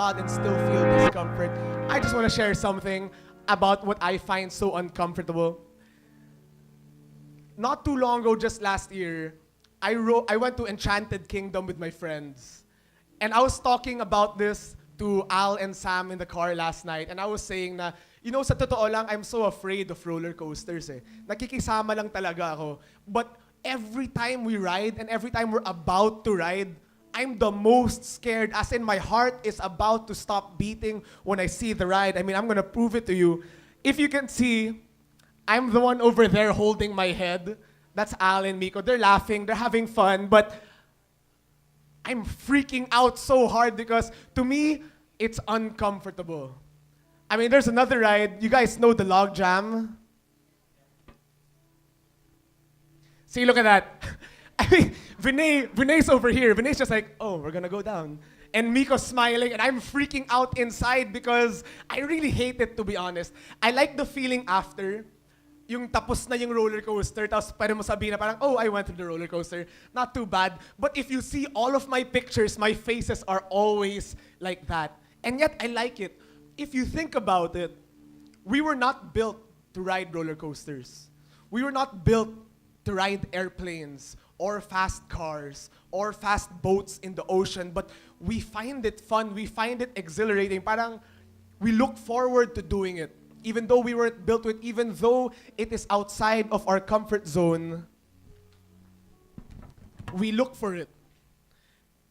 God and still feel discomfort. I just want to share something about what I find so uncomfortable. Not too long ago, just last year, I went to Enchanted Kingdom with my friends. And I was talking about this to Al and Sam in the car last night. And I was saying na, sa totoo lang, I'm so afraid of roller coasters eh. Nakikisama lang talaga ako. But every time we ride and every time we're about to ride, I'm the most scared, as in my heart is about to stop beating when I see the ride. I mean, I'm gonna prove it to you. If you can see, I'm the one over there holding my head. That's Al and Miko. They're laughing, they're having fun, but I'm freaking out so hard because to me, it's uncomfortable. I mean, there's another ride. You guys know the log jam? See, look at that. I mean, Vinay's over here. Vinay's just like, oh, we're gonna go down. And Miko's smiling, and I'm freaking out inside because I really hate it, to be honest. I like the feeling after, yung tapos na yung roller coaster, tapos pwede mo sabihin na parang, oh, I went through the roller coaster. Not too bad. But if you see all of my pictures, my faces are always like that. And yet, I like it. If you think about it, we were not built to ride roller coasters. We were not built to ride airplanes or fast cars or fast boats in the ocean, but we find it fun, we find it exhilarating. Parang we look forward to doing it. Even though we weren't built to it, even though it is outside of our comfort zone, we look for it.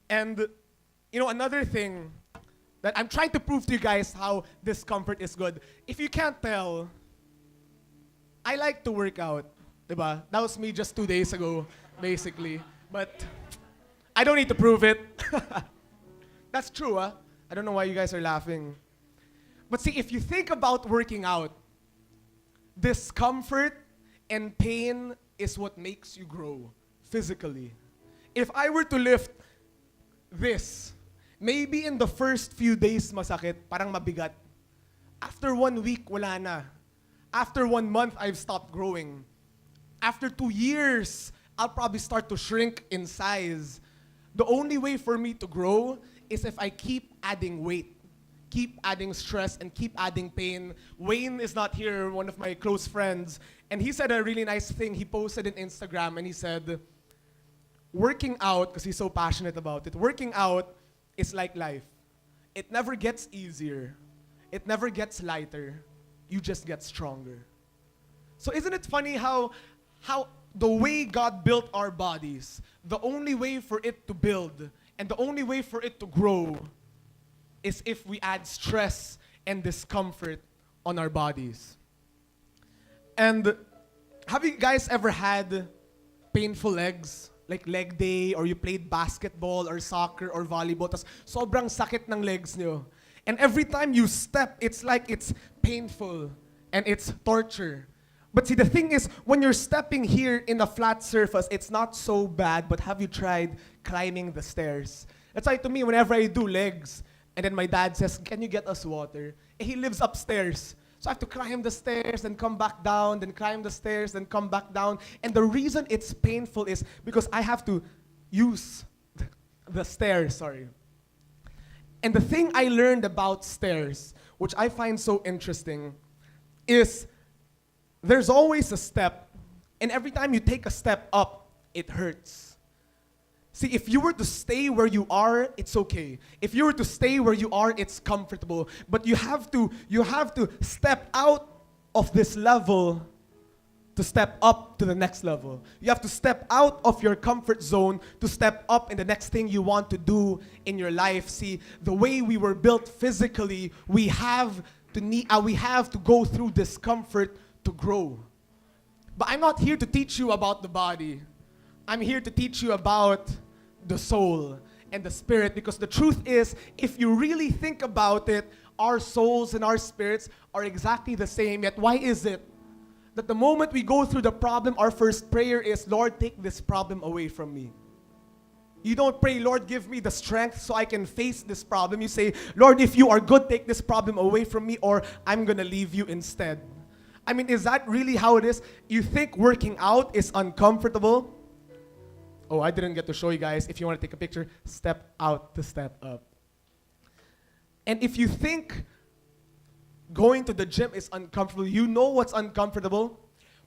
And another thing that I'm trying to prove to you guys how discomfort is good. If you can't tell, I like to work out. Diba? That was me just 2 days ago, basically. But I don't need to prove it. That's true, huh? I don't know why you guys are laughing. But see, if you think about working out, discomfort and pain is what makes you grow physically. If I were to lift this, maybe in the first few days masakit, parang mabigat. After 1 week, wala na. After 1 month, I've stopped growing. After 2 years, I'll probably start to shrink in size. The only way for me to grow is if I keep adding weight, keep adding stress, and keep adding pain. Wayne is not here, one of my close friends, and he said a really nice thing. He posted on Instagram, and he said, working out, because he's so passionate about it, working out is like life. It never gets easier. It never gets lighter. You just get stronger. So isn't it funny how the way God built our bodies, the only way for it to build and the only way for it to grow is if we add stress and discomfort on our bodies. And have you guys ever had painful legs? Like leg day, or you played basketball or soccer or volleyball, tas sobrang sakit ng legs nyo. And every time you step, it's like it's painful and it's torture. But see, the thing is, when you're stepping here in a flat surface, it's not so bad, but have you tried climbing the stairs? It's like to me, whenever I do legs, and then my dad says, can you get us water? And he lives upstairs. So I have to climb the stairs, then come back down, then climb the stairs, then come back down. And the reason it's painful is because I have to use the stairs, And the thing I learned about stairs, which I find so interesting, is there's always a step, and every time you take a step up, it hurts. See, if you were to stay where you are, it's okay. If you were to stay where you are, it's comfortable. But you have to step out of this level to step up to the next level. You have to step out of your comfort zone to step up in the next thing you want to do in your life. See, the way we were built physically, we have to go through discomfort to grow. But I'm not here to teach you about the body. I'm here to teach you about the soul and the spirit, because the truth is, if you really think about it, our souls and our spirits are exactly the same. Yet why is it that the moment we go through the problem, our first prayer is, Lord, take this problem away from me? You don't pray, Lord, give me the strength so I can face this problem. You say, Lord, if you are good, take this problem away from me, or I'm gonna leave you instead. I mean, is that really how it is? You think working out is uncomfortable? Oh, I didn't get to show you guys. If you want to take a picture, step out to step up. And if you think going to the gym is uncomfortable, you know what's uncomfortable?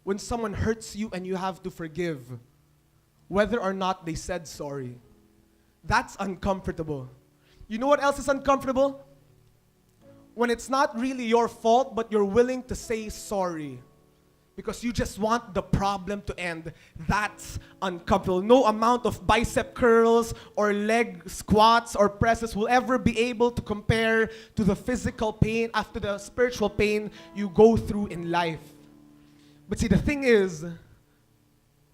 When someone hurts you and you have to forgive, whether or not they said sorry. That's uncomfortable. You know what else is uncomfortable? When it's not really your fault, but you're willing to say sorry because you just want the problem to end. That's uncomfortable. No amount of bicep curls or leg squats or presses will ever be able to compare to the physical pain after the spiritual pain you go through in life. But see, the thing is,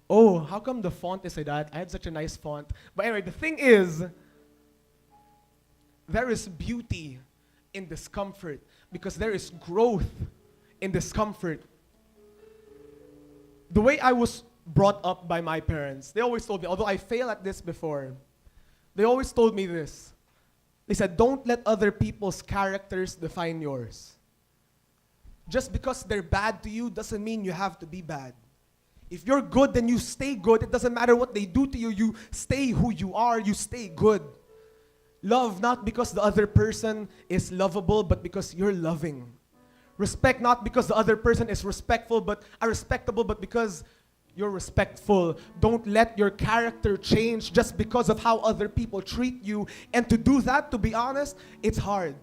oh, how come the font is like that? I had such a nice font. But anyway, the thing is, there is beauty in discomfort because there is growth in discomfort. The way I was brought up by my parents, they always told me, although I failed at this before, they always told me this. They said, don't let other people's characters define yours. Just because they're bad to you doesn't mean you have to be bad. If you're good, then you stay good. It doesn't matter what they do to you. You stay who you are. You stay good. Love not because the other person is lovable, but because you're loving. Respect not because the other person is respectable, but because you're respectful. Don't let your character change just because of how other people treat you. And to do that, to be honest, it's hard.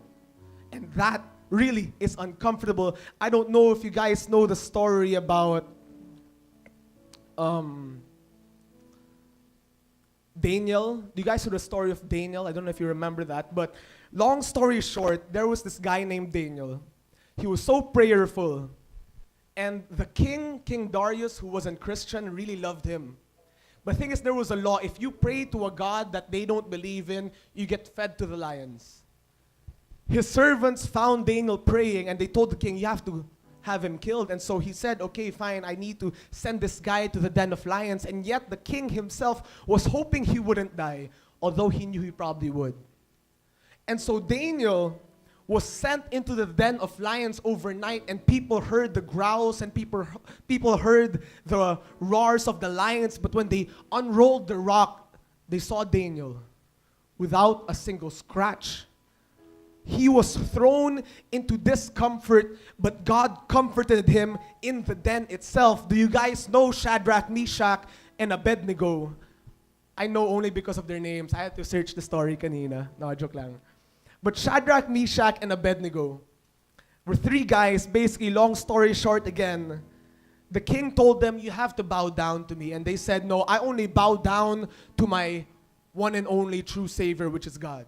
And that really is uncomfortable. I don't know if you guys know the story about Daniel. Do you guys know the story of Daniel? I don't know if you remember that. But long story short, there was this guy named Daniel. He was so prayerful. And the king, King Darius, who wasn't Christian, really loved him. But the thing is, there was a law. If you pray to a god that they don't believe in, you get fed to the lions. His servants found Daniel praying, and they told the king, you have to have him killed. And so he said, okay, fine, I need to send this guy to the den of lions. And yet the king himself was hoping he wouldn't die, although he knew he probably would. And so Daniel was sent into the den of lions overnight, and people heard the growls and people heard the roars of the lions. But when they unrolled the rock, they saw Daniel without a single scratch. He was thrown into discomfort, but God comforted him in the den itself. Do you guys know Shadrach, Meshach, and Abednego? I know only because of their names. I had to search the story kanina. No, joke lang. But Shadrach, Meshach, and Abednego were three guys. Basically, long story short again, the king told them, you have to bow down to me. And they said, no, I only bow down to my one and only true Savior, which is God.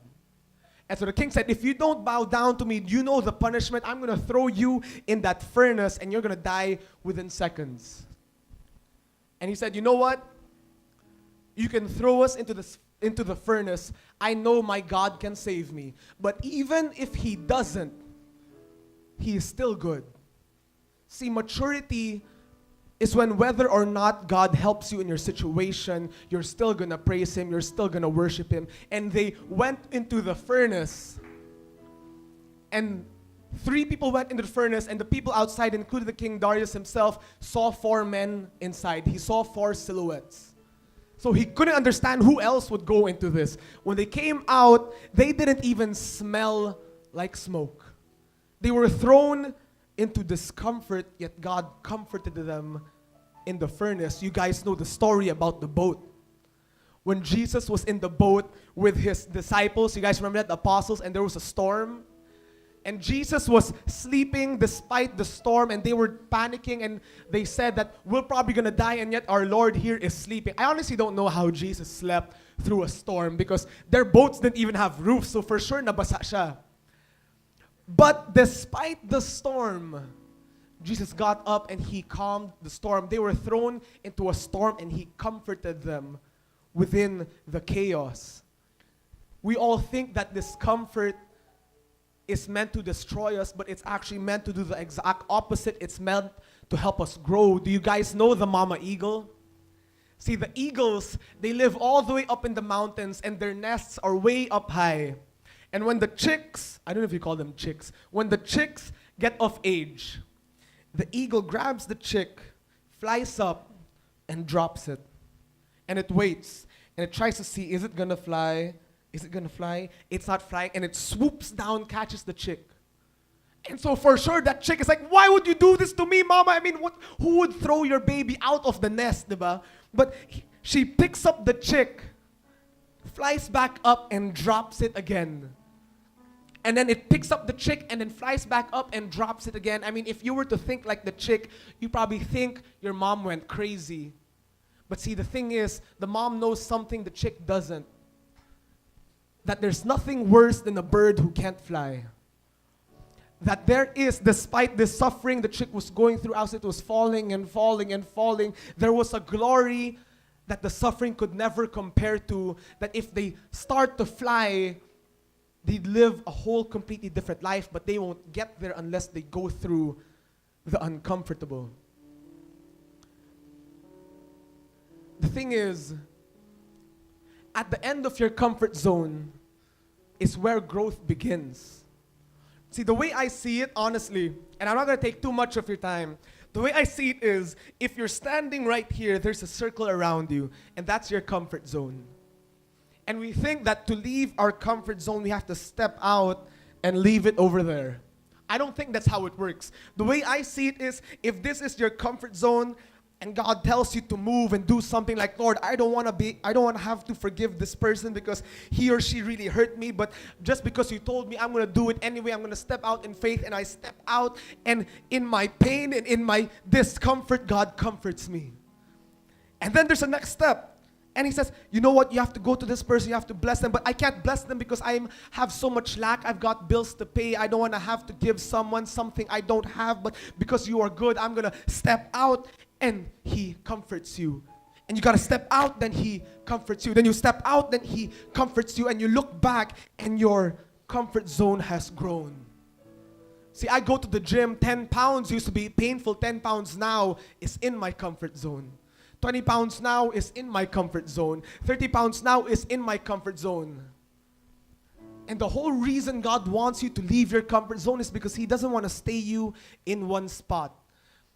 And so the king said, if you don't bow down to me, you know the punishment. I'm going to throw you in that furnace and you're going to die within seconds. And he said, you know what? You can throw us into the furnace. I know my God can save me. But even if he doesn't, he is still good. See, maturity is when whether or not God helps you in your situation, you're still going to praise him, you're still going to worship him. And they went into the furnace. And 3 people went into the furnace, and the people outside, including the King Darius himself, saw 4 men inside. He saw 4 silhouettes. So he couldn't understand who else would go into this. When they came out, they didn't even smell like smoke. They were thrown into discomfort, yet God comforted them in the furnace. You guys know the story about the boat. When Jesus was in the boat with his disciples, you guys remember that, the apostles, and there was a storm. And Jesus was sleeping despite the storm, and they were panicking, and they said that we're probably going to die, and yet our Lord here is sleeping. I honestly don't know how Jesus slept through a storm because their boats didn't even have roofs, so for sure nabasa siya. But despite the storm, Jesus got up and he calmed the storm. They were thrown into a storm and he comforted them within the chaos. We all think that discomfort is meant to destroy us, but it's actually meant to do the exact opposite. It's meant to help us grow. Do you guys know the mama eagle? See, the eagles, they live all the way up in the mountains and their nests are way up high. And when the chicks, I don't know if you call them chicks, when the chicks get of age, the eagle grabs the chick, flies up, and drops it. And it waits. And it tries to see, is it gonna fly? Is it gonna fly? It's not flying, and it swoops down, catches the chick. And so for sure, that chick is like, why would you do this to me, mama? I mean, who would throw your baby out of the nest, diba? But she picks up the chick, flies back up and drops it again. And then it picks up the chick and then flies back up and drops it again. I mean, if you were to think like the chick, you probably think your mom went crazy. But see, the thing is, the mom knows something the chick doesn't. That there's nothing worse than a bird who can't fly. That there is, despite the suffering the chick was going through as it was falling and falling and falling, there was a glory that the suffering could never compare to, that if they start to fly, they'd live a whole completely different life, but they won't get there unless they go through the uncomfortable. The thing is, at the end of your comfort zone is where growth begins. See, the way I see it, honestly, and I'm not going to take too much of your time, the way I see it is, if you're standing right here, there's a circle around you, and that's your comfort zone. And we think that to leave our comfort zone, we have to step out and leave it over there. I don't think that's how it works. The way I see it is, if this is your comfort zone, and God tells you to move and do something like, Lord, I don't want to have to forgive this person because he or she really hurt me, but just because you told me, I'm going to do it anyway. I'm going to step out in faith, and I step out, and in my pain and in my discomfort, God comforts me. And then there's a next step. And he says, you know what, you have to go to this person, you have to bless them, but I can't bless them because I have so much lack, I've got bills to pay, I don't want to have to give someone something I don't have, but because you are good, I'm going to step out. And he comforts you. And you got to step out, then he comforts you. Then you step out, then he comforts you. And you look back, and your comfort zone has grown. See, I go to the gym. 10 pounds used to be painful. 10 pounds now is in my comfort zone. 20 pounds now is in my comfort zone. 30 pounds now is in my comfort zone. And the whole reason God wants you to leave your comfort zone is because he doesn't want to stay you in one spot.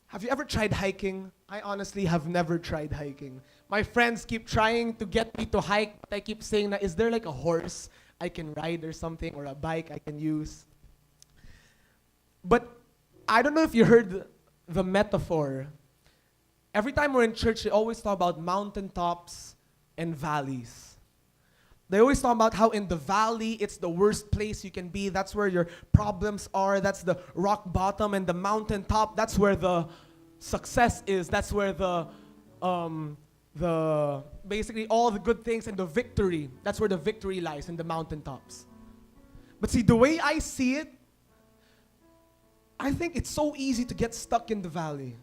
Have you ever tried hiking? I honestly have never tried hiking. My friends keep trying to get me to hike, but I keep saying that, is there like a horse I can ride or something, or a bike I can use? But I don't know if you heard the metaphor. Every time we're in church, they always talk about mountaintops and valleys. They always talk about how in the valley, it's the worst place you can be. That's where your problems are. That's the rock bottom. And the mountaintop, that's where the success is. That's where the basically all the good things and the victory. That's where the victory lies, in the mountaintops. But see, the way I see it, I think it's so easy to get stuck in the valley.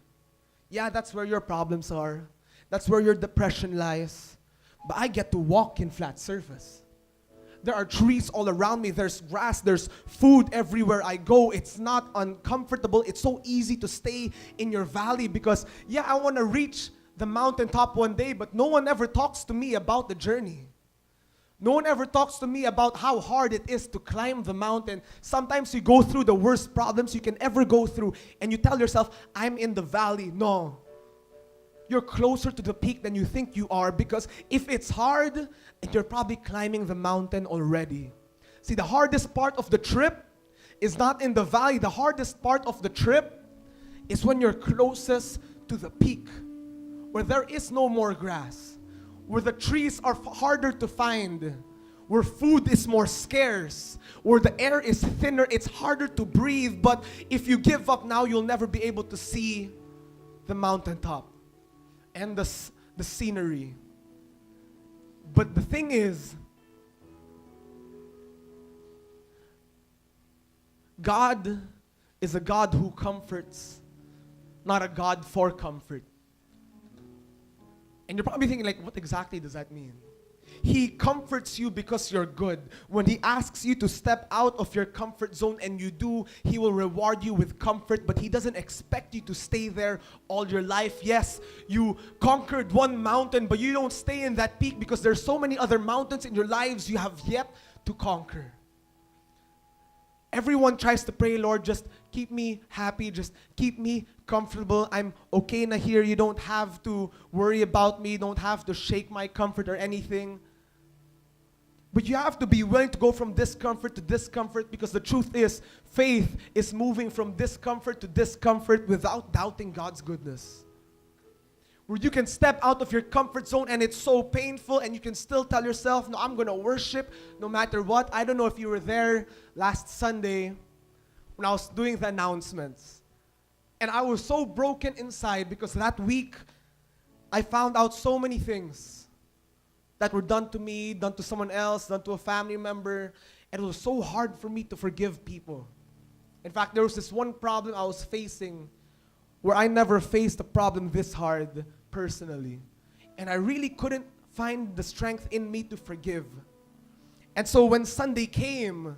Yeah, that's where your problems are. That's where your depression lies. But I get to walk in flat surface. There are trees all around me. There's grass. There's food everywhere I go. It's not uncomfortable. It's so easy to stay in your valley because, yeah, I want to reach the mountaintop one day, but no one ever talks to me about the journey. No one ever talks to me about how hard it is to climb the mountain. Sometimes you go through the worst problems you can ever go through, and you tell yourself, I'm in the valley. No. You're closer to the peak than you think you are, because if it's hard, you're probably climbing the mountain already. See, the hardest part of the trip is not in the valley. The hardest part of the trip is when you're closest to the peak, where there is no more grass, where the trees are harder to find, where food is more scarce, where the air is thinner, it's harder to breathe. But if you give up now, you'll never be able to see the mountaintop and the scenery. But the thing is, God is a God who comforts, not a God for comfort. And you're probably thinking, like, what exactly does that mean? He comforts you because you're good. When He asks you to step out of your comfort zone and you do, He will reward you with comfort, but He doesn't expect you to stay there all your life. Yes, you conquered one mountain, but you don't stay in that peak because there's so many other mountains in your lives you have yet to conquer. Everyone tries to pray, Lord, just keep me happy, just keep me comfortable. I'm okay na here. You don't have to worry about me. You don't have to shake my comfort or anything. But you have to be willing to go from discomfort to discomfort, because the truth is, faith is moving from discomfort to discomfort without doubting God's goodness. Where you can step out of your comfort zone and it's so painful, and you can still tell yourself, no, I'm going to worship no matter what. I don't know if you were there last Sunday when I was doing the announcements. And I was so broken inside because that week I found out so many things that were done to me, done to someone else, done to a family member. And it was so hard for me to forgive people. In fact, there was this one problem I was facing where I never faced a problem this hard personally. And I really couldn't find the strength in me to forgive. And so when Sunday came,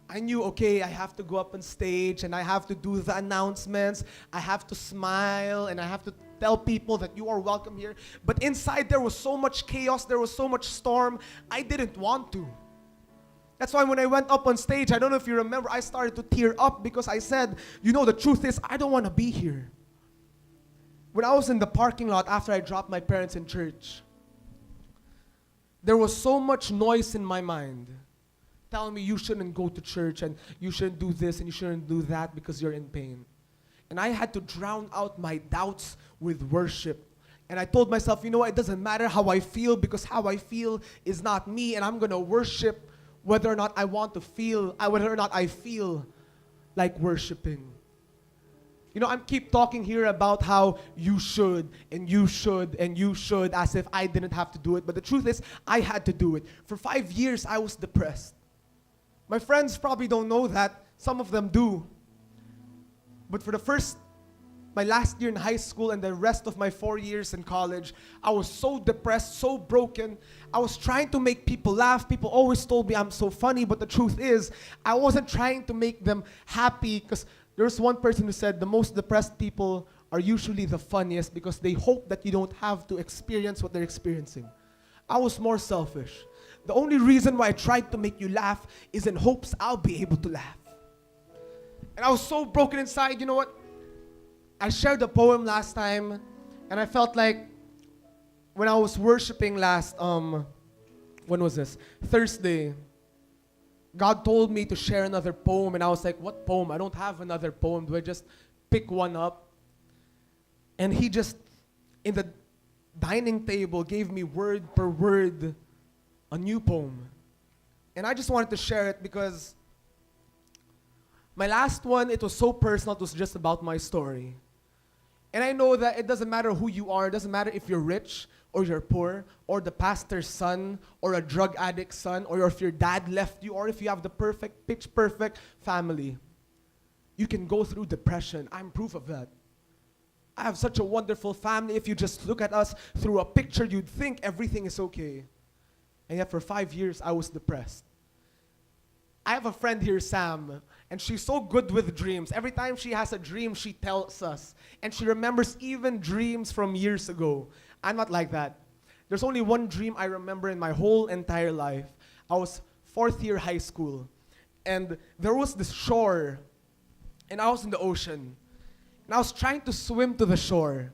I knew, okay, I have to go up on stage and I have to do the announcements. I have to smile and I have to tell people that you are welcome here. But inside there was so much chaos, there was so much storm, I didn't want to. That's why when I went up on stage, I don't know if you remember, I started to tear up because I said, you know, the truth is, I don't want to be here. When I was in the parking lot after I dropped my parents in church, there was so much noise in my mind telling me you shouldn't go to church and you shouldn't do this and you shouldn't do that because you're in pain. And I had to drown out my doubts with worship. And I told myself, you know what, it doesn't matter how I feel, because how I feel is not me, and I'm going to worship whether or not I want to feel, whether or not I feel like worshiping. You know, I keep talking here about how you should, and you should, and you should, as if I didn't have to do it. But the truth is, I had to do it. For 5 years, I was depressed. My friends probably don't know that. Some of them do. But for my last year in high school and the rest of my 4 years in college, I was so depressed, so broken. I was trying to make people laugh. People always told me I'm so funny, but the truth is, I wasn't trying to make them happy, because there's one person who said the most depressed people are usually the funniest because they hope that you don't have to experience what they're experiencing. I was more selfish. The only reason why I tried to make you laugh is in hopes I'll be able to laugh. And I was so broken inside. You know what? I shared a poem last time, and I felt like when I was worshiping last, when was this? Thursday. God told me to share another poem, and I was like, what poem? I don't have another poem. Do I just pick one up? And he just, in the dining table, gave me word per word a new poem. And I just wanted to share it because my last one, it was so personal, it was just about my story. And I know that it doesn't matter who you are, it doesn't matter if you're rich or you're poor, or the pastor's son, or a drug addict's son, or if your dad left you, or if you have the perfect, pitch perfect family. You can go through depression. I'm proof of that. I have such a wonderful family. If you just look at us through a picture, you'd think everything is okay. And yet for 5 years, I was depressed. I have a friend here, Sam, and she's so good with dreams. Every time she has a dream, she tells us. And she remembers even dreams from years ago. I'm not like that. There's only one dream I remember in my whole entire life. I was 4th year high school, and there was this shore, and I was in the ocean. And I was trying to swim to the shore.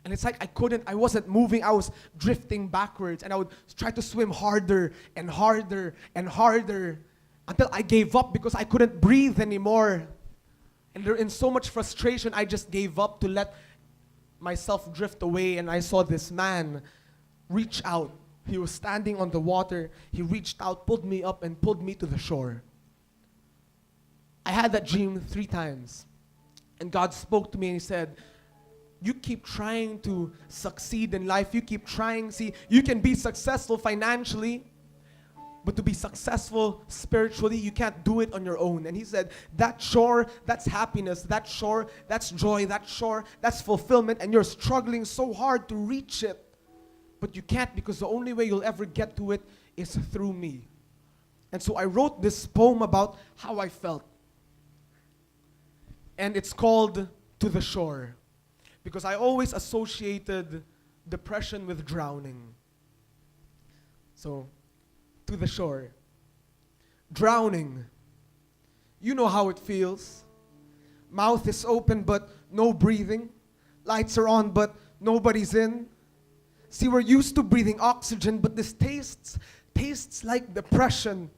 And it's like I wasn't moving, I was drifting backwards. And I would try to swim harder and harder and harder until I gave up because I couldn't breathe anymore. And in so much frustration, I just gave up to let myself drift away. And I saw this man reach out. He was standing on the water. He reached out, pulled me up, and pulled me to the shore. I had that dream 3 times. And God spoke to me and he said, you keep trying to succeed in life. You keep trying. See, you can be successful financially, but to be successful spiritually, you can't do it on your own. And he said, that shore, that's happiness. That shore, that's joy. That shore, that's fulfillment. And you're struggling so hard to reach it. But you can't, because the only way you'll ever get to it is through me. And so I wrote this poem about how I felt. And it's called To the Shore, because I always associated depression with drowning. So, to the shore. Drowning. You know how it feels. Mouth is open but no breathing. Lights are on but nobody's in. See, we're used to breathing oxygen, but this tastes like depression.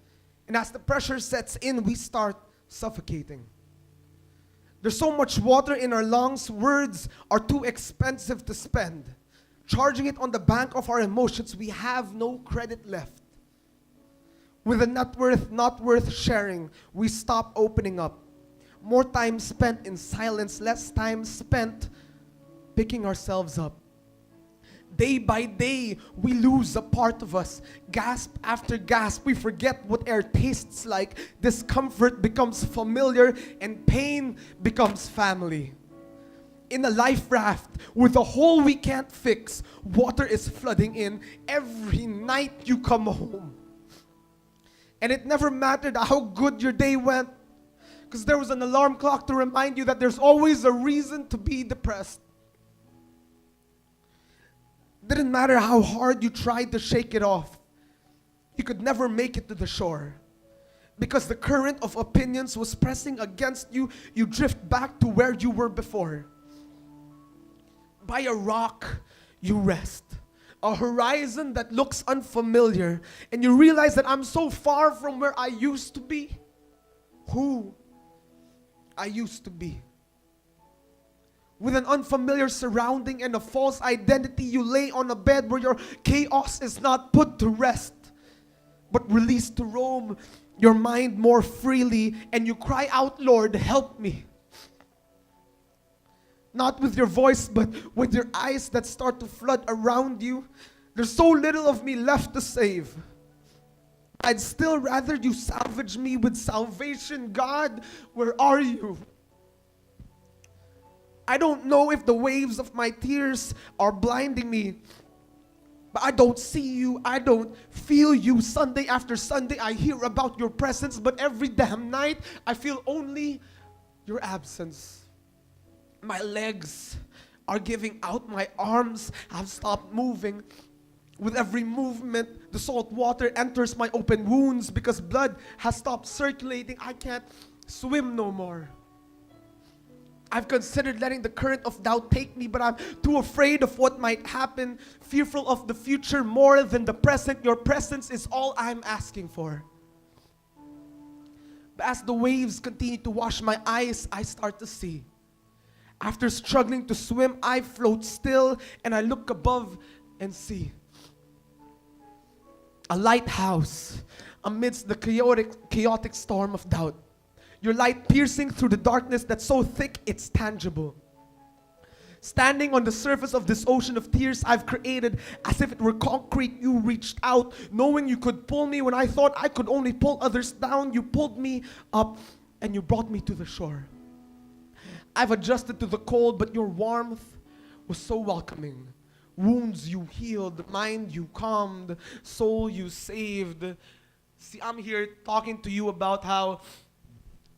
And as the pressure sets in, we start suffocating. There's so much water in our lungs, words are too expensive to spend. Charging it on the bank of our emotions, we have no credit left. With a net worth not worth sharing, we stop opening up. More time spent in silence, less time spent picking ourselves up. Day by day, we lose a part of us. Gasp after gasp, we forget what air tastes like. Discomfort becomes familiar and pain becomes family. In a life raft with a hole we can't fix, water is flooding in every night you come home. And it never mattered how good your day went, because there was an alarm clock to remind you that there's always a reason to be depressed. Didn't matter how hard you tried to shake it off, you could never make it to the shore. Because the current of opinions was pressing against you, you drift back to where you were before. By a rock, you rest. A horizon that looks unfamiliar, and you realize that I'm so far from where I used to be. Who I used to be. With an unfamiliar surrounding and a false identity, you lay on a bed where your chaos is not put to rest, but released to roam your mind more freely, and you cry out, Lord, help me. Not with your voice, but with your eyes that start to flood around you. There's so little of me left to save. I'd still rather you salvage me with salvation. God, where are you? I don't know if the waves of my tears are blinding me, but I don't see you, I don't feel you. Sunday after Sunday, I hear about your presence, but every damn night, I feel only your absence. My legs are giving out, my arms have stopped moving. With every movement, the salt water enters my open wounds because blood has stopped circulating. I can't swim no more. I've considered letting the current of doubt take me, but I'm too afraid of what might happen, fearful of the future more than the present. Your presence is all I'm asking for. But as the waves continue to wash my eyes, I start to see. After struggling to swim, I float still and I look above and see a lighthouse amidst the chaotic storm of doubt. Your light piercing through the darkness that's so thick it's tangible. Standing on the surface of this ocean of tears I've created, as if it were concrete, you reached out, knowing you could pull me when I thought I could only pull others down. You pulled me up and you brought me to the shore. I've adjusted to the cold, but your warmth was so welcoming. Wounds you healed, mind you calmed, soul you saved. See, I'm here talking to you about how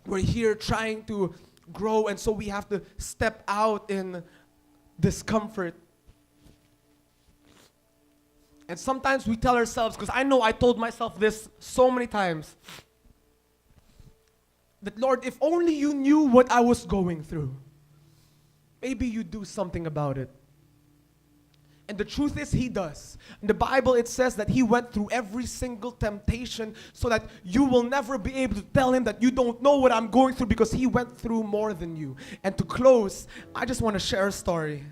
we're here trying to grow, and so we have to step out in discomfort. And sometimes we tell ourselves, because I know I told myself this so many times, that Lord, if only you knew what I was going through, maybe you'd do something about it. And the truth is, He does. In the Bible, it says that He went through every single temptation so that you will never be able to tell Him that you don't know what I'm going through, because He went through more than you. And to close, I just want to share a story.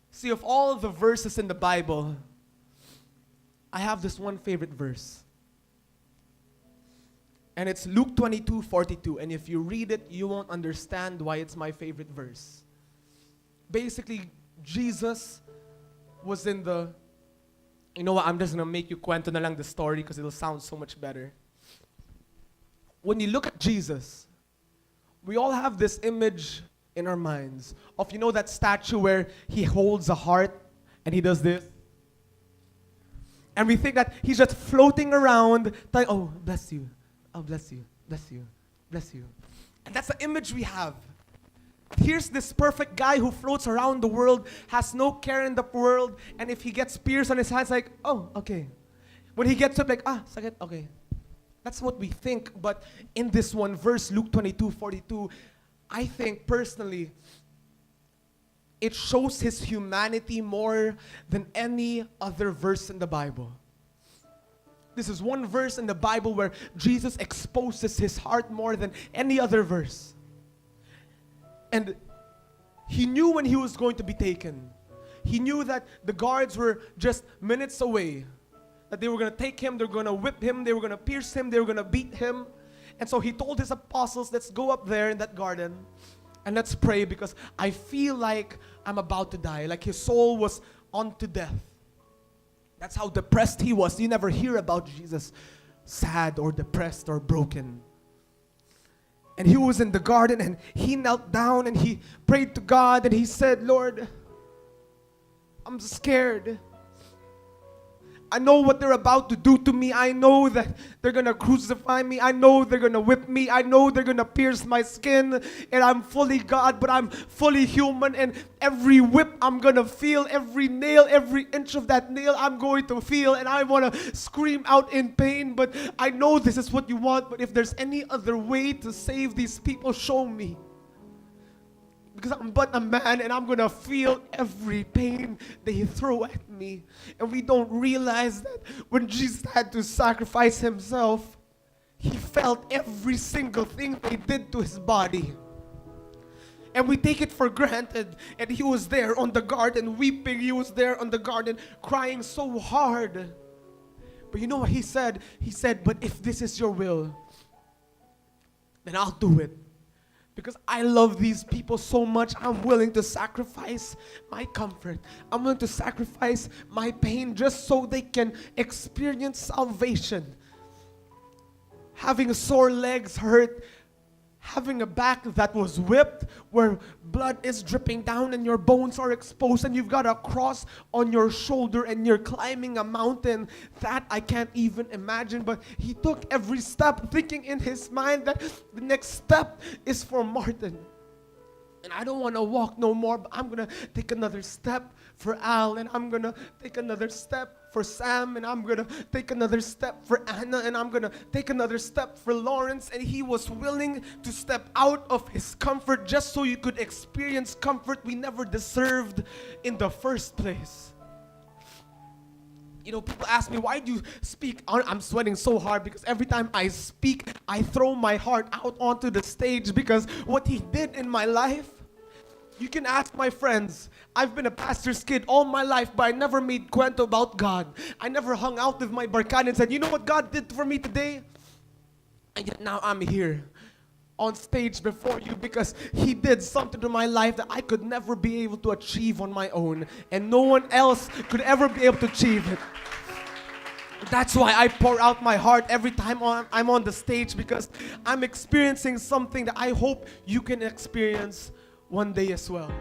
See, of all the verses in the Bible, I have this one favorite verse. And it's Luke 22:42. And if you read it, you won't understand why it's my favorite verse. Basically, Jesus was in the, you know what, I'm just going to make you kwento na lang the story because it'll sound so much better. When you look at Jesus, we all have this image in our minds of, you know, that statue where He holds a heart and He does this. And we think that He's just floating around, like, oh, bless you, oh, bless you, bless you, bless you. And that's the image we have. Here's this perfect guy who floats around the world, has no care in the world, and if he gets spears on his hands, like, oh, okay. When he gets up, like, sakit, okay. That's what we think, but in this one verse, Luke 22:42, I think personally, it shows his humanity more than any other verse in the Bible. This is one verse in the Bible where Jesus exposes his heart more than any other verse. And he knew when he was going to be taken. He knew that the guards were just minutes away. That they were going to take him, they were going to whip him, they were going to pierce him, they were going to beat him. And so he told his apostles, let's go up there in that garden and let's pray, because I feel like I'm about to die. Like his soul was on to death. That's how depressed he was. You never hear about Jesus sad or depressed or broken. And he was in the garden and he knelt down and he prayed to God and he said, Lord, I'm scared. I know what they're about to do to me. I know that they're going to crucify me. I know they're going to whip me. I know they're going to pierce my skin. And I'm fully God, but I'm fully human. And every whip I'm going to feel. Every nail, every inch of that nail I'm going to feel. And I want to scream out in pain. But I know this is what you want. But if there's any other way to save these people, show me. Because I'm but a man and I'm going to feel every pain they throw at me. And we don't realize that when Jesus had to sacrifice himself, he felt every single thing they did to his body. And we take it for granted. And he was there on the garden weeping. He was there on the garden crying so hard. But you know what he said? He said, but if this is your will, then I'll do it. Because I love these people so much, I'm willing to sacrifice my comfort. I'm willing to sacrifice my pain just so they can experience salvation. Having sore legs hurt, having a back that was whipped, where blood is dripping down and your bones are exposed and you've got a cross on your shoulder and you're climbing a mountain. That I can't even imagine. But he took every step thinking in his mind that the next step is for Martin. And I don't want to walk no more, but I'm going to take another step for Al, and I'm going to take another step for Sam, and I'm going to take another step for Anna, and I'm going to take another step for Lawrence. And he was willing to step out of his comfort just so you could experience comfort we never deserved in the first place. You know, people ask me, why do you speak? I'm sweating so hard because every time I speak, I throw my heart out onto the stage, because what he did in my life, you can ask my friends. I've been a pastor's kid all my life, but I never made cuento about God. I never hung out with my barkada and said, you know what God did for me today? And yet now I'm here on stage before you because he did something to my life that I could never be able to achieve on my own, and no one else could ever be able to achieve it. That's why I pour out my heart every time I'm on the stage, because I'm experiencing something that I hope you can experience one day as well.